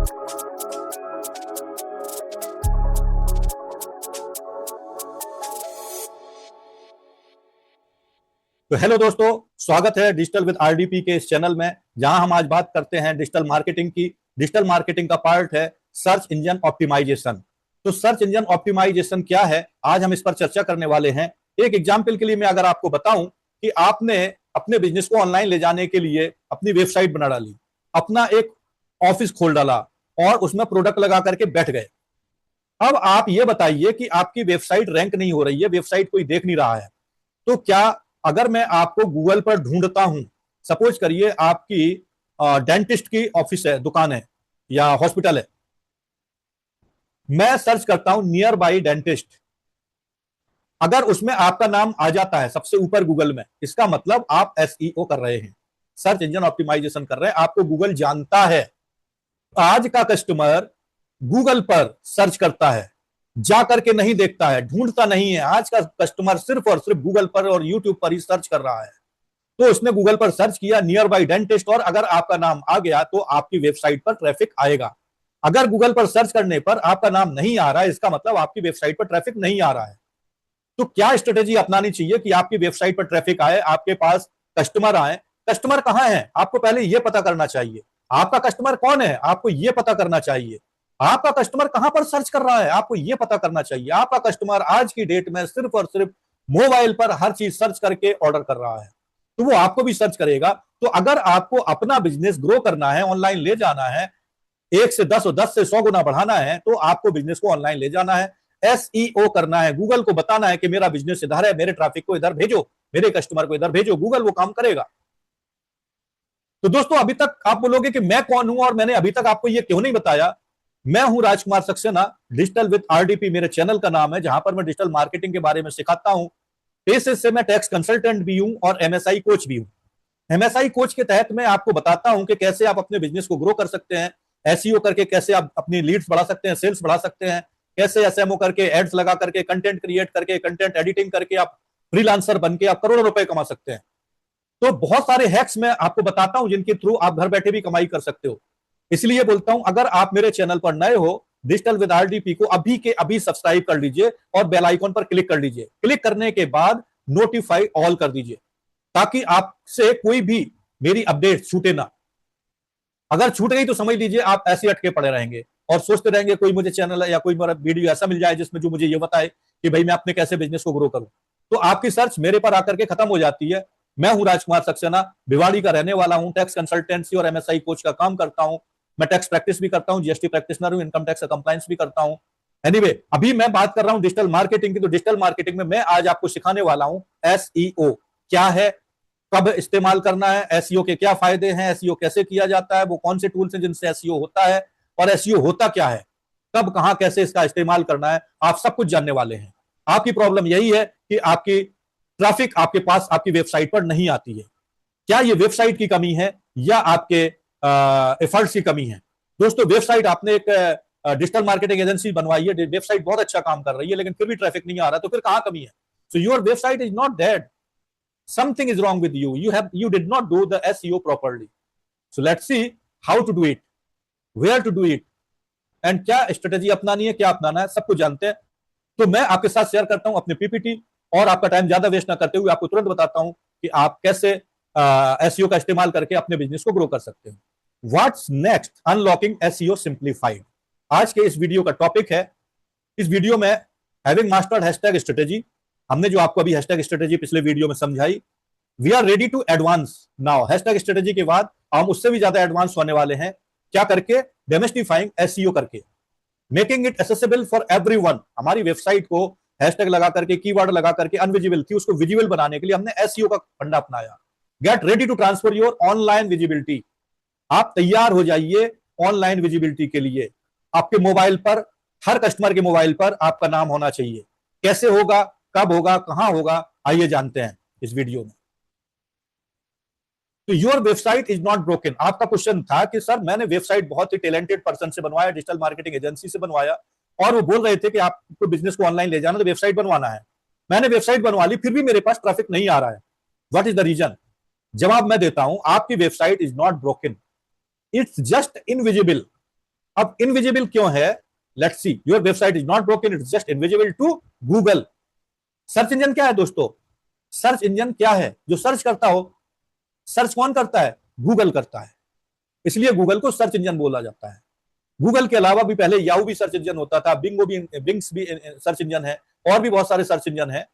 तो हेलो दोस्तों, स्वागत है डिजिटल विद आरडीपी के इस चैनल में, जहां हम आज बात करते हैं डिजिटल मार्केटिंग की। डिजिटल मार्केटिंग का पार्ट है सर्च इंजन ऑप्टिमाइजेशन। तो सर्च इंजन ऑप्टिमाइजेशन क्या है, आज हम इस पर चर्चा करने वाले हैं। एक एग्जाम्पल के लिए मैं अगर आपको बताऊं कि आपने अपने बिजनेस को ऑनलाइन ले जाने के लिए अपनी वेबसाइट बना डाली, अपना एक ऑफिस खोल डाला और उसमें प्रोडक्ट लगा करके बैठ गए। अब आप ये बताइए कि आपकी वेबसाइट रैंक नहीं हो रही है, वेबसाइट कोई देख नहीं रहा है, तो क्या अगर मैं आपको गूगल पर ढूंढता हूं, सपोज करिए आपकी डेंटिस्ट की ऑफिस है, दुकान है या हॉस्पिटल है, मैं सर्च करता हूं नियर बाई डेंटिस्ट, अगर उसमें आपका नाम आ जाता है सबसे ऊपर गूगल में, इसका मतलब आप एसईओ कर रहे हैं, सर्च इंजन ऑप्टिमाइजेशन कर रहे हैं, आपको गूगल जानता है। आज का कस्टमर गूगल पर सर्च करता है, जा करके नहीं देखता है, ढूंढता नहीं है। आज का कस्टमर सिर्फ और सिर्फ गूगल पर और यूट्यूब पर ही सर्च कर रहा है। तो उसने गूगल पर सर्च किया नियर बाई डेंटिस्ट, और अगर आपका नाम आ गया तो आपकी वेबसाइट पर ट्रैफिक आएगा। अगर गूगल पर सर्च करने पर आपका नाम नहीं आ रहा है, इसका मतलब आपकी वेबसाइट पर ट्रैफिक नहीं आ रहा है। तो क्या स्ट्रेटेजी अपनानी चाहिए कि आपकी वेबसाइट पर ट्रैफिक आए, आपके पास कस्टमर आए। कस्टमर कहां है, आपको पहले यह पता करना चाहिए। आपका कस्टमर कौन है, आपको यह पता करना चाहिए। आपका कस्टमर कहां पर सर्च कर रहा है, आपको यह पता करना चाहिए। आपका कस्टमर आज की डेट में सिर्फ और सिर्फ मोबाइल पर हर चीज सर्च करके ऑर्डर कर रहा है, तो वो आपको भी सर्च करेगा। तो अगर आपको अपना बिजनेस ग्रो करना है, ऑनलाइन ले जाना है, 1 से 10 और 10 से 100 गुना बढ़ाना है, तो आपको बिजनेस को ऑनलाइन ले जाना है, एसईओ करना है। गूगल को बताना है कि मेरा बिजनेस इधर है, मेरे ट्रैफिक को इधर भेजो, मेरे कस्टमर को इधर भेजो। गूगल वो काम करेगा। तो दोस्तों, अभी तक आप बोलोगे कि मैं कौन हूं और मैंने अभी तक आपको यह क्यों नहीं बताया। मैं हूं राजकुमार सक्सेना, डिजिटल विद आरडीपी मेरे चैनल का नाम है, जहां पर मैं डिजिटल मार्केटिंग के बारे में सिखाता हूं। पेशे से मैं टैक्स कंसल्टेंट भी हूं और एमएसआई कोच भी हूं। एमएसआई कोच के तहत मैं आपको बताता हूं कि कैसे आप अपने बिजनेस को ग्रो कर सकते हैं, एसईओ करके कैसे आप अपनी लीड्स बढ़ा सकते हैं, सेल्स बढ़ा सकते हैं, कैसे एसएमओ करके, एड्स लगा करके, कंटेंट क्रिएट करके, कंटेंट एडिटिंग करके आप फ्रीलांसर बन के आप करोड़ों रुपए कमा सकते हैं। तो बहुत सारे हैक्स मैं आपको बताता हूं जिनके थ्रू आप घर बैठे भी कमाई कर सकते हो। इसलिए बोलता हूं, अगर आप मेरे चैनल पर नए हो, डिजिटल विद आरडीपी को अभी के अभी सब्सक्राइब कर लीजिए और बेल आइकन पर क्लिक कर लीजिए। क्लिक करने के बाद नोटिफाई ऑल कर दीजिए, ताकि आपसे कोई भी मेरी अपडेट छूटे ना। अगर छूट गई तो समझ लीजिए आप ऐसे अटके पड़े रहेंगे और सोचते रहेंगे कोई मुझे चैनल या कोई मेरा वीडियो ऐसा मिल जाए जिसमें जो मुझे ये बताए कि भाई मैं अपने कैसे बिजनेस को ग्रो करूं। तो आपकी सर्च मेरे पर आकर के खत्म हो जाती है। मैं हूं राजकुमार सक्सेना, भिवाड़ी का रहने वाला हूं, टैक्स कंसल्टेंसी और एमएसआई कोच का काम करता हूं। मैं टैक्स प्रैक्टिस भी करता हूं, जीएसटी प्रैक्टिशनर हूं, इनकम टैक्स कंप्लायंस भी करता हूं। एनीवे, अभी मैं बात कर रहा हूं डिजिटल मार्केटिंग की। तो डिजिटल मार्केटिंग में मैं आज आपको सिखाने वाला हूं एसईओ क्या है, कब इस्तेमाल करना है, एसईओ के क्या फायदे हैं, एसईओ कैसे किया जाता है, वो कौन से टूल्स हैं जिनसे एसईओ होता है, और एसईओ होता क्या है, कब कहां कैसे इसका इस्तेमाल करना है, आप सब कुछ जानने वाले हैं। आपकी प्रॉब्लम यही है कि आपकी ट्रैफिक आपके पास आपकी वेबसाइट पर नहीं आती है। क्या ये वेबसाइट की कमी है या आपके एफर्ट्स की कमी है? दोस्तों, वेबसाइट आपने एक डिजिटल मार्केटिंग एजेंसी बनवाई है, वेबसाइट बहुत अच्छा काम कर रही है, लेकिन फिर भी ट्रैफिक नहीं आ रहा, तो फिर कहां कमी है? So your website is not dead, something is wrong with you. You did not do the SEO properly. So let's see how to do it, where to do it, and क्या strategy अपनानी है, क्या अपनाना है, सब कुछ जानते हैं। तो मैं आपके साथ शेयर करता हूं अपने पीपीटी, और आपका टाइम ज्यादा वेस्ट ना करते हुए आपको तुरंत बताता हूं कि आप कैसे एसईओ का इस्तेमाल करके अपने बिजनेस को ग्रो कर सकते हैं। What's next, unlocking SEO simplified, आज के इस वीडियो का टॉपिक है। इस वीडियो में हैविंग मास्टर्ड हैशटैग स्ट्रेटेजी, हमने जो आपको अभी हैशटैग स्ट्रेटेजी पिछले वीडियो में समझाई, we are ready to advance now. Hashtag strategy के बाद हम उससे भी ज्यादा एडवांस होने वाले हैं। क्या करके? डेमोस्टिफाइंग एसईओ करके, making it accessible for everyone. हमारी वेबसाइट को हैशटैग लगा करके, कीवर्ड लगा करके अनविजिबल थी, उसको विजिबल बनाने के लिए हमने एसईओ का फंडा अपनाया। Get ready to transfer your online visibility. आप तैयार हो जाइए ऑनलाइन विजिबिलिटी के लिए। आपके मोबाइल पर, हर कस्टमर के मोबाइल पर आपका नाम होना चाहिए। कैसे होगा, कब होगा, कहां होगा, आइए जानते हैं इस वीडियो में। तो your website is not broken. आपका क्वेश्चन था कि सर मैंने वेबसाइट बहुत ही टैलेंटेड पर्सन से बनवाया, डिजिटल मार्केटिंग एजेंसी से बनवाया, और वो बोल रहे थे कि आपको बिजनेस को ऑनलाइन ले जाना तो वेबसाइट बनवाना है। मैंने वेबसाइट बनवा ली, फिर भी मेरे पास ट्रैफिक नहीं आ रहा है। What is the reason? जवाब मैं देता हूं, आपकी website is not broken, it's just invisible. अब इनविजिबल क्यों है? Let's see, your website is not broken, it's just invisible to Google. Search engine क्या है दोस्तों? सर्च इंजन क्या है? जो सर्च करता हो। सर्च कौन करता है? गूगल करता है, इसलिए गूगल को सर्च इंजन बोला जाता है। गूगल के अलावा भी पहले याहू भी सर्च इंजन होता था, बिंग्स भी सर्च इंजन है, और भी बहुत सारे सर्च इंजन है।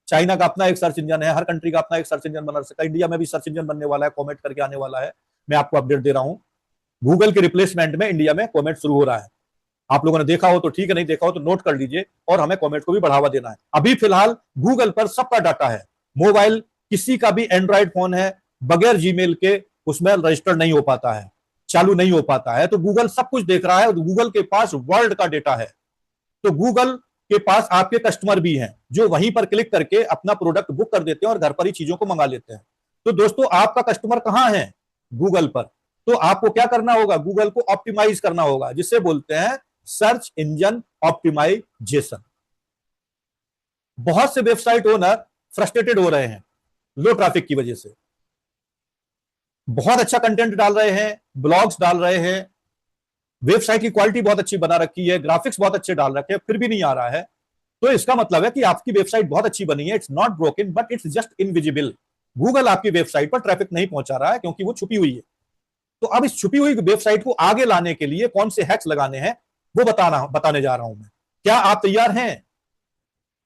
चाइना का अपना एक सर्च इंजन है, हर कंट्री का अपना एक सर्च इंजन बना सकता है। इंडिया में भी सर्च इंजन बनने वाला है, कॉमेट करके आने वाला है। मैं आपको अपडेट दे रहा हूं, गूगल के रिप्लेसमेंट में इंडिया में कॉमेट शुरू हो रहा है। आप लोगों ने देखा हो तो ठीक है, नहीं देखा हो तो नोट कर लीजिए, और हमें कॉमेट को भी बढ़ावा देना है। अभी फिलहाल गूगल पर सबका डाटा है। मोबाइल किसी का भी एंड्रॉइड फोन है, बगैर जीमेल के उसमें रजिस्टर्ड नहीं हो पाता है, चालू नहीं हो पाता है। तो गूगल सब कुछ देख रहा है, और गूगल के पास वर्ल्ड का डेटा है। तो गूगल के पास आपके कस्टमर भी हैं, जो वहीं पर क्लिक करके अपना प्रोडक्ट बुक कर देते हैं और घर पर ही चीजों को मंगा लेते हैं। तो दोस्तों, आपका कस्टमर कहां है? गूगल पर। तो आपको क्या करना होगा? गूगल को ऑप्टिमाइज करना होगा, जिसे बोलते हैं सर्च इंजन ऑप्टिमाइजेशन। बहुत से वेबसाइट ओनर फ्रस्ट्रेटेड हो रहे हैं लो ट्रैफिक की वजह से। बहुत अच्छा कंटेंट डाल रहे हैं, ब्लॉग्स डाल रहे हैं, वेबसाइट की क्वालिटी बहुत अच्छी बना रखी है, ग्राफिक्स बहुत अच्छे डाल रखे हैं, फिर भी नहीं आ रहा है। तो इसका मतलब है कि आपकी वेबसाइट बहुत अच्छी बनी है, it's not broken but it's just invisible. Google आपकी वेबसाइट पर ट्रैफिक नहीं पहुंचा रहा है क्योंकि वो छुपी हुई है। तो अब इस छुपी हुई वेबसाइट को आगे लाने के लिए कौन से हैक्स लगाने हैं, वो बताने जा रहा हूं मैं। क्या आप तैयार हैं?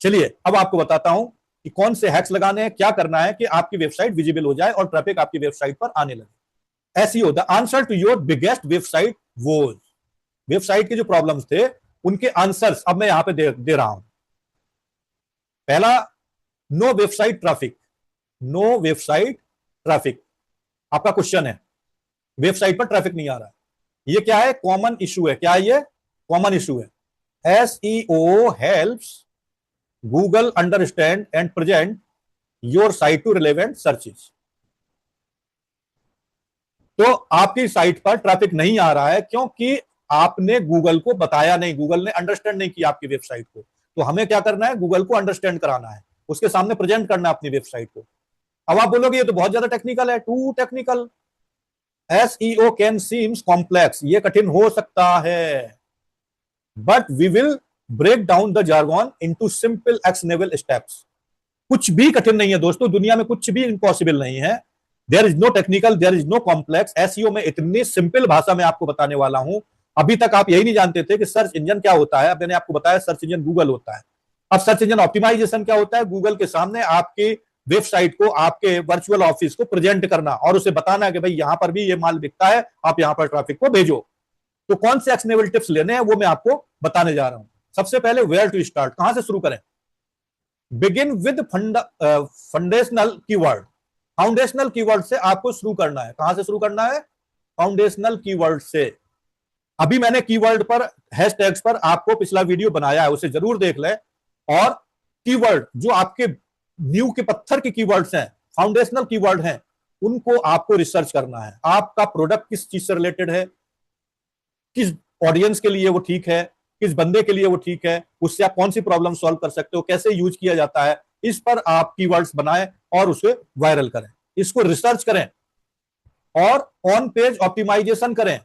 चलिए अब आपको बताता हूं कि कौन से हैक्स लगाने हैं, क्या करना है कि आपकी वेबसाइट विजिबल हो जाए और ट्रैफिक आपकी वेबसाइट पर आने लगे। SEO, the answer to your biggest website woes. Website के जो प्रॉब्लम्स थे उनके आंसर्स अब मैं यहां पे दे रहा हूं। पहला, no website traffic. No website traffic आपका क्वेश्चन है, वेबसाइट पर ट्रैफिक नहीं आ रहा है। ये क्या है? कॉमन इशू है। क्या है ये? कॉमन इशू है। SEO helps Google understand and present your site to relevant searches. तो आपकी साइट पर ट्रैफिक नहीं आ रहा है क्योंकि आपने गूगल को बताया नहीं, गूगल ने अंडरस्टैंड नहीं किया आपकी वेबसाइट को। तो हमें क्या करना है? गूगल को अंडरस्टैंड कराना है, उसके सामने प्रेजेंट करना है अपनी वेबसाइट को। अब आप बोलोगे ये तो बहुत ज्यादा टेक्निकल है, too technical. SEO can seems complex, ये कठिन हो सकता है, but we will break down the jargon into simple actionable steps. कुछ भी कठिन नहीं है दोस्तों, दुनिया में कुछ भी इम्पॉसिबल नहीं है। There is no technical, there is no complex. SEO में इतनी सिंपल भाषा में आपको बताने वाला हूं। अभी तक आप यही नहीं जानते थे कि सर्च इंजन क्या होता है, अब मैंने आपको बताया सर्च इंजन गूगल होता है। अब सर्च इंजन ऑप्टिमाइजेशन क्या होता है? गूगल के सामने आपकी वेबसाइट को, आपके वर्चुअल ऑफिस को प्रेजेंट करना और उसे बताना कि भाई यहां पर भी ये माल बिकता है, आप यहां पर ट्रैफिक को भेजो। तो कौन से एक्शनेबल टिप्स लेने हैं वो मैं आपको बताने जा रहा हूं। सबसे पहले, वेयर टू स्टार्ट, कहां से शुरू करें? Begin with foundational keyword. Foundational keyword से आपको शुरू करना है। कहां से शुरू करना है? फाउंडेशनल कीवर्ड से। अभी मैंने कीवर्ड पर, हैशटैग्स पर आपको पिछला वीडियो बनाया है, उसे जरूर देख लें। और कीवर्ड जो आपके नींव के पत्थर के कीवर्ड्स हैं, फाउंडेशनल कीवर्ड हैं, उनको आपको रिसर्च करना है। आपका प्रोडक्ट किस चीज से रिलेटेड है, किस ऑडियंस के लिए वो ठीक है, किस बंदे के लिए वो ठीक है, उससे आप कौन सी प्रॉब्लम सॉल्व कर सकते हो, कैसे यूज किया जाता है, इस पर आप कीवर्ड्स बनाएं और उसे वायरल करें, इसको रिसर्च करें और ऑन पेज ऑप्टिमाइजेशन करें।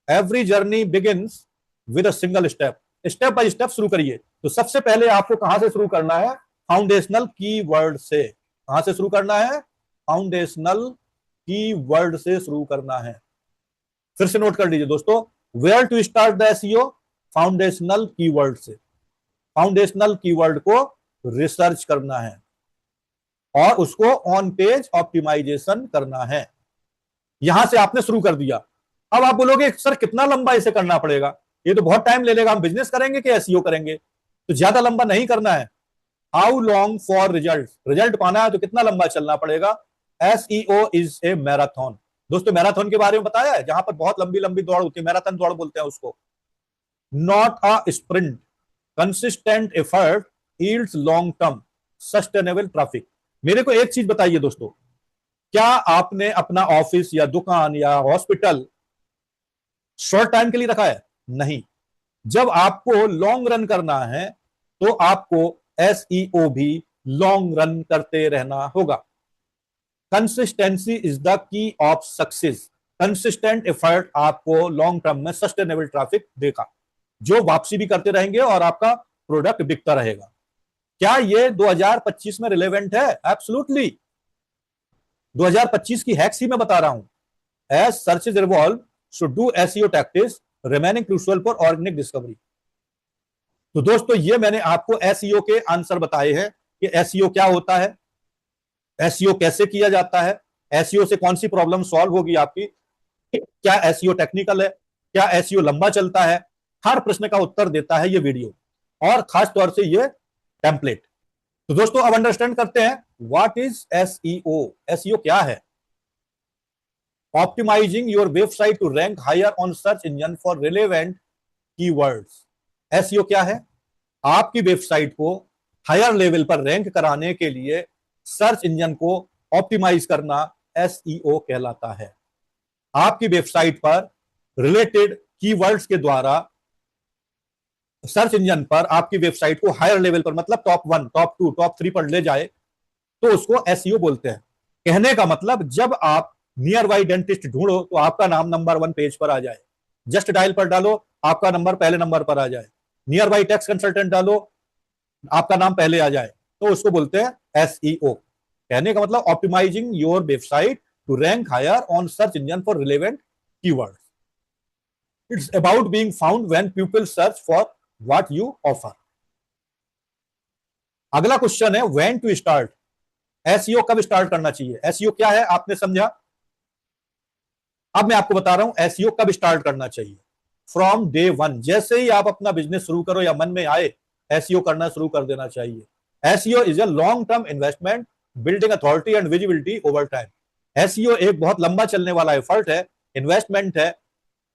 Every journey begins with a single step. Step by step शुरू करिए। तो सबसे पहले आपको कहां से शुरू करना है? फाउंडेशनल कीवर्ड से। कहां से शुरू करना है? फाउंडेशनल कीवर्ड से शुरू करना है। फिर से नोट कर लीजिए दोस्तों, where to start the SEO? Foundational keyword से। फाउंडेशनल कीवर्ड को रिसर्च करना है और उसको ऑन पेज ऑप्टिमाइजेशन करना है। यहां से आपने शुरू कर दिया। अब आप बोलोगे सर कितना लंबा इसे करना पड़ेगा, ये तो बहुत टाइम ले लेगा, हम बिजनेस करेंगे कि एसईओ करेंगे? तो ज्यादा लंबा नहीं करना है। How long for result? Result पाना है तो कितना लंबा चलना पड़ेगा? SEO is a marathon. दोस्तों, मैराथन के बारे में बताया है, जहां पर बहुत लंबी लंबी दौड़ होती है, मैराथन दौड़ बोलते हैं उसको। Not a sprint, consistent effort yields long term sustainable traffic. मेरे को एक चीज बताइए दोस्तों, क्या आपने अपना ऑफिस या दुकान या हॉस्पिटल शॉर्ट टाइम के लिए रखा है? नहीं। जब आपको लॉन्ग रन करना है तो आपको एसईओ भी लॉन्ग रन करते रहना होगा। Consistency is the key of success. Consistent effort आपको लॉन्ग टर्म में सस्टेनेबल ट्रैफिक देगा, जो वापसी भी करते रहेंगे और आपका प्रोडक्ट बिकता रहेगा। क्या ये 2025 में रिलेवेंट है? एब्सोल्युटली। 2025 की हैक्स ही मैं बता रहा हूं। As searches revolve should do SEO tactics remaining crucial for organic discovery. तो दोस्तों ये मैंने आपको एसईओ के आंसर बताए हैं कि एसईओ क्या होता है, एसईओ कैसे किया जाता है, एसईओ से कौन सी प्रॉब्लम सॉल्व होगी आपकी, क्या एसईओ टेक्निकल है, क्या एसईओ लंबा चलता है। हर प्रश्न का उत्तर देता है ये वीडियो, और खास तौर से ये टेम्पलेट। तो दोस्तों अब अंडरस्टैंड करते हैं व्हाट इज एसईओ। एसईओ क्या है? Optimising your website to rank higher on search engine for relevant keywords. SEO क्या है? आपकी वेबसाइट को हायर लेवल पर रैंक कराने के लिए सर्च इंजन को ऑप्टिमाइज करना एसईओ कहलाता है। आपकी वेबसाइट पर रिलेटेड कीवर्ड्स के द्वारा सर्च इंजन पर आपकी वेबसाइट को हायर लेवल पर, मतलब टॉप 1, टॉप 2, टॉप 3 पर ले जाए, तो उसको एसईओ बोलते हैं। कहने का मतलब जब आप नियर बाई डेंटिस्ट ढूंढो तो आपका नाम नंबर 1 पेज पर आ जाए, जस्ट डायल पर डालो आपका नंबर पहले नंबर पर आ जाए, नियर बाई टैक्स कंसल्टेंट डालो आपका नाम पहले आ जाए, तो उसको बोलते हैं एसईओ। कहने का मतलब optimising your website to rank higher on search engine for relevant keywords. It's about being found when people search for what you offer. अगला क्वेश्चन है व्हेन टू स्टार्ट। एसईओ कब स्टार्ट करना चाहिए? एसईओ क्या है आपने समझा। अब मैं आपको बता रहा हूं एसईओ कब स्टार्ट करना चाहिए। फ्रॉम डे 1, जैसे ही आप अपना बिजनेस शुरू करो या मन में आए, एसईओ करना शुरू कर देना चाहिए। SEO is a long term investment building authority and visibility over time. SEO एक बहुत लंबा चलने वाला एफर्ट है, इन्वेस्टमेंट है,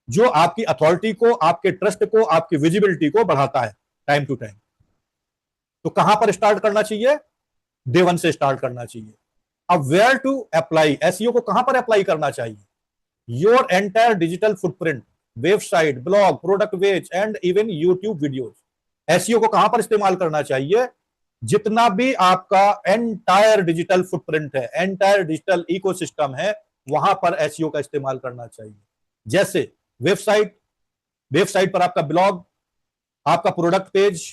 जो आपकी अथॉरिटी को, आपके ट्रस्ट को, आपकी विजिबिलिटी को बढ़ाता है टाइम टू टाइम। तो कहां पर स्टार्ट करना चाहिए? डे 1 से स्टार्ट करना चाहिए। अब वेयर टू अप्लाई, एसईओ को कहां पर अप्लाई करना चाहिए? Your entire digital footprint, website, blog, product page and even YouTube videos. SEO को कहां पर इस्तेमाल करना चाहिए? जितना भी आपका एंटायर डिजिटल फुटप्रिंट है, एंटायर डिजिटल इकोसिस्टम है, वहां पर एसईओ का इस्तेमाल करना चाहिए। जैसे वेबसाइट पर आपका ब्लॉग, आपका product page,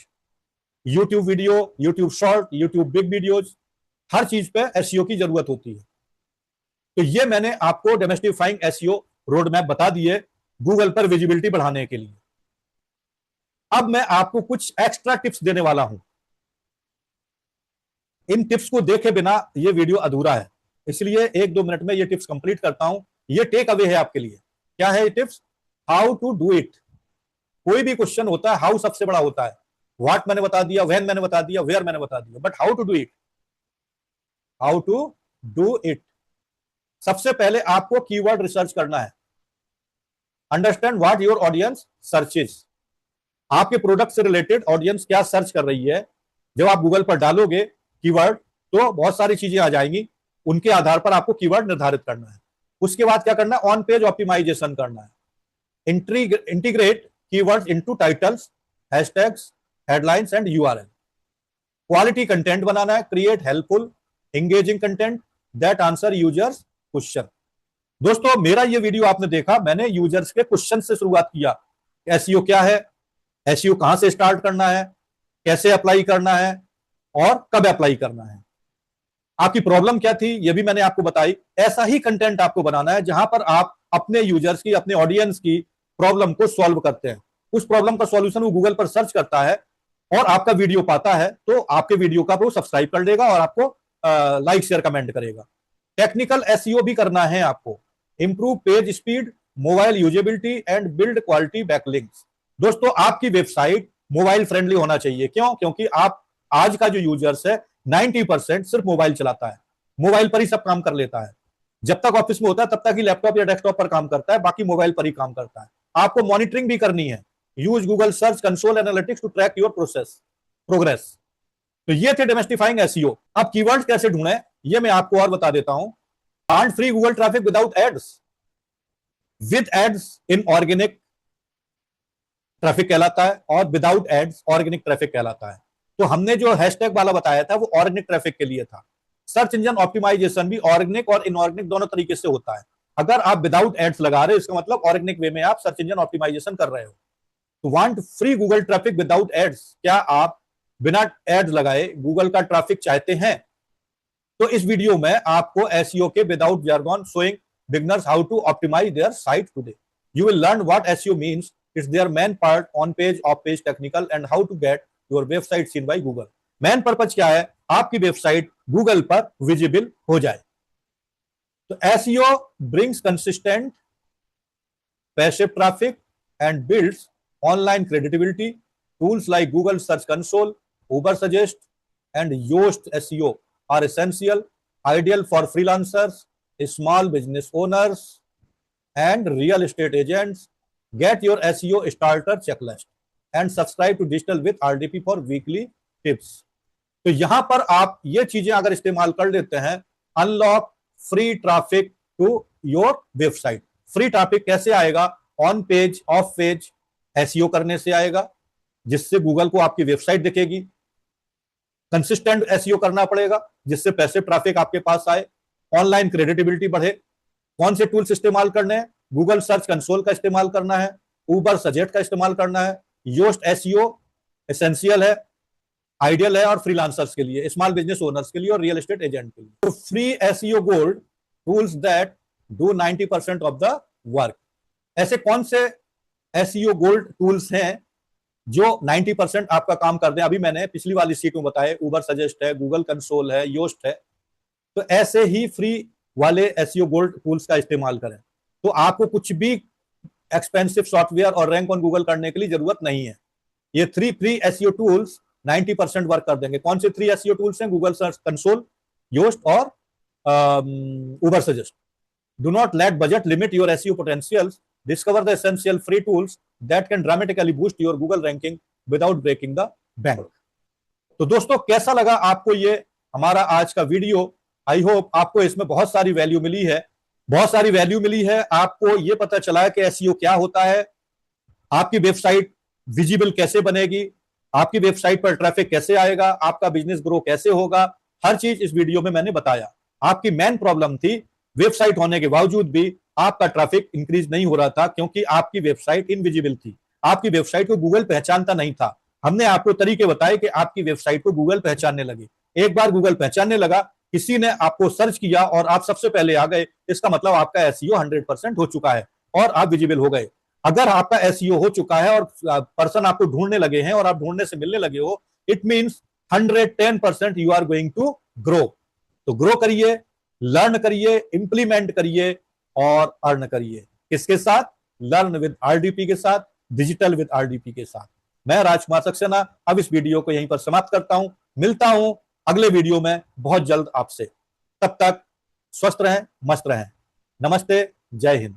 YouTube video, YouTube short, YouTube big videos, हर चीज पे एसईओ की जरूरत होती है। तो ये मैंने आपको डेमोस्टिफाइंग एसईओ रोड मैप बता दिए गूगल पर विजिबिलिटी बढ़ाने के लिए। अब मैं आपको कुछ एक्स्ट्रा टिप्स देने वाला हूं। इन टिप्स को देखे बिना ये वीडियो अधूरा है, इसलिए 1-2 मिनट में ये टिप्स कंप्लीट करता हूं। ये टेक अवे है आपके लिए। क्या है ये tips? How to do it. कोई भी क्वेश्चन होता है, हाउ सबसे बड़ा होता है। व्हाट मैंने बता दिया, व्हेन मैंने बता दिया, वेयर मैंने बता दिया, but how to do it. How to do it. सबसे पहले आपको कीवर्ड रिसर्च करना है। Understand what your audience searches. आपके प्रोडक्ट से रिलेटेड ऑडियंस क्या सर्च कर रही है। जब आप गूगल पर डालोगे कीवर्ड तो बहुत सारी चीजें आ जाएंगी, उनके आधार पर आपको कीवर्ड निर्धारित करना है। उसके बाद क्या करना है? ऑन पेज ऑप्टिमाइजेशन करना है। Integrate keywords into titles, hashtags, headlines and URL. Quality content बनाना है। Create helpful engaging content that answer users question. दोस्तों मेरा ये वीडियो आपने देखा, मैंने यूजर्स के क्वेश्चन से शुरुआत किया। एसईओ क्या है, एसईओ कहां से स्टार्ट करना है, कैसे अप्लाई करना है और कब अप्लाई करना है, आपकी प्रॉब्लम क्या थी ये भी मैंने आपको बताई। ऐसा ही कंटेंट आपको बनाना है जहां पर आप अपने यूजर्स की, अपने ऑडियंस की प्रॉब्लम को सॉल्व करते हैं। उस प्रॉब्लम का सॉल्यूशन वो गूगल पर सर्च करता है और आपका वीडियो पाता है, तो आपके वीडियो का वो सब्सक्राइब कर लेगा और आपको लाइक शेयर कमेंट करेगा। टेक्निकल एसईओ भी करना है आपको। Improve page speed, mobile usability and build quality backlinks. दोस्तों आपकी वेबसाइट मोबाइल फ्रेंडली होना चाहिए। क्यों? क्योंकि आप आज का जो यूजर्स है 90% सिर्फ मोबाइल चलाता है, मोबाइल पर ही सब काम कर लेता है। जब तक ऑफिस में होता है तब तक ही लैपटॉप या डेस्कटॉप पर काम करता है, बाकी मोबाइल पर ही काम करता है। आपको मॉनिटरिंग भी करनी है। Use Google search console analytics to track your progress. तो ये थे डेमोस्टिफाइंग एसईओ। अब कीवर्ड्स कैसे ढूंढें ये मैं आपको और बता देता हूं। Earn free Google traffic without ads, with ads in organic traffic कहलाता है और विदाउट एड्स ऑर्गेनिक ट्रैफिक कहलाता है। तो हमने जो हैशटैग वाला बताया था वो ऑर्गेनिक ट्रैफिक के लिए था। सर्च इंजन ऑप्टिमाइजेशन भी ऑर्गेनिक और इनऑर्गेनिक दोनों तरीके से होता है। अगर आप विदाउट एड्स लगा रहे हो, इसका मतलब ऑर्गेनिक वे में आप सर्च इंजन ऑप्टिमाइजेशन कर रहे हो। तो want free Google traffic without ads, क्या आप बिना एड्स लगाए गूगल का ट्रैफिक चाहते हैं? तो इस वीडियो में आपको एसईओ के without jargon showing beginners how to optimize their site today. You will learn what SEO means, it's their main part, on page, off page, technical, and how to get your website seen by Google. Main purpose क्या है? आपकी website Google पर visible हो जाए। तो SEO brings consistent passive traffic and builds online credibility. Tools like Google Search Console, Uber Suggest, and Yoast SEO are essential, ideal for freelancers, small business owners, and real estate agents. Get your SEO starter checklist and subscribe to Digital with RDP for weekly tips. तो यहां पर आप ये चीजें अगर इस्तेमाल कर लेते हैं, unlock free traffic to your website. Free traffic कैसे आएगा? On page, off page SEO करने से आएगा, जिससे गूगल को आपकी वेबसाइट दिखेगी। कंसिस्टेंट एसईओ करना पड़ेगा, जिससे पैसे ट्रैफिक आपके पास आए, ऑनलाइन क्रेडिटेबिलिटी बढ़े। कौन से टूल्स इस्तेमाल करने हैं? गूगल सर्च कंसोल का इस्तेमाल करना है, उबर सजेस्ट का इस्तेमाल करना है, योस्ट एसईओ एसेंशियल है, आइडियल है और फ्रीलांसर्स के लिए, स्मॉल बिजनेस ओनर्स के लिए और रियल एस्टेट एजेंट के लिए। तो free SEO gold tools that do 90% of the work. ऐसे कौन से एसईओ गोल्ड टूल्स हैं जो 90% आपका काम कर दें? अभी मैंने पिछली वाली सीट में बताए, उबर सजेस्ट है, गूगल कंसोल है, योस्ट है। तो ऐसे ही फ्री वाले एसईओ गोल्ड टूल्स का इस्तेमाल करें, तो आपको कुछ भी एक्सपेंसिव सॉफ्टवेयर और रैंक ऑन गूगल करने के लिए जरूरत नहीं है। ये three free SEO tools 90% work कर देंगे। कौन से थ्री एसईओ टूल्स हैं? गूगल सर्च कंसोल, योस्ट और Ubersuggest. Do not let budget limit your SEO potentials, discover the essential free tools that can dramatically boost your Google ranking without breaking the bank. तो दोस्तों, कैसा लगा आपको ये हमारा आज का वीडियो? आई होप आपको इसमें बहुत सारी वैल्यू मिली है। बहुत सारी वैल्यू मिली है। आपको ये पता चला है कि एसईओ क्या होता है, आपकी वेबसाइट विजिबल कैसे बनेगी, आपकी वेबसाइट पर ट्रैफिक कैसे आएगा, आपका बिजनेस ग्रो कैसे होगा। हर चीज इस वीडियो में मैंने बताया। आपकी मेन प्रॉब्लम थी, वेबसाइट होने के बावजूद भी आपका ट्रैफिक इंक्रीज नहीं हो रहा था, क्योंकि आपकी वेबसाइट इनविजिबल थी। आपकी वेबसाइट को गूगल पहचानता नहीं था। हमने आपको तरीके बताए कि आपकी वेबसाइट को गूगल पहचानने लगे। एक बार गूगल पहचानने लगा, किसी ने आपको सर्च किया और आप सबसे पहले आ गए, इसका मतलब आपका एसईओ 100% हो चुका है और आप विजिबल हो गए। अगर आपका एसईओ हो चुका है और पर्सन आपको ढूंढने लगे हैं और आप ढूंढने से मिलने लगे हो, it means 110% you are going to grow. तो ग्रो करिए, लर्न करिए, इंप्लीमेंट करिए और अर्न करिए। किसके साथ? लर्न विद आरडीपी के साथ, डिजिटल विद आरडीपी के साथ। मैं राजकुमार सक्सेना अब इस वीडियो को यहीं पर समाप्त करता हूं। मिलता हूं अगले वीडियो में बहुत जल्द आपसे। तब तक स्वस्थ रहें, मस्त रहें। नमस्ते, जय हिंद।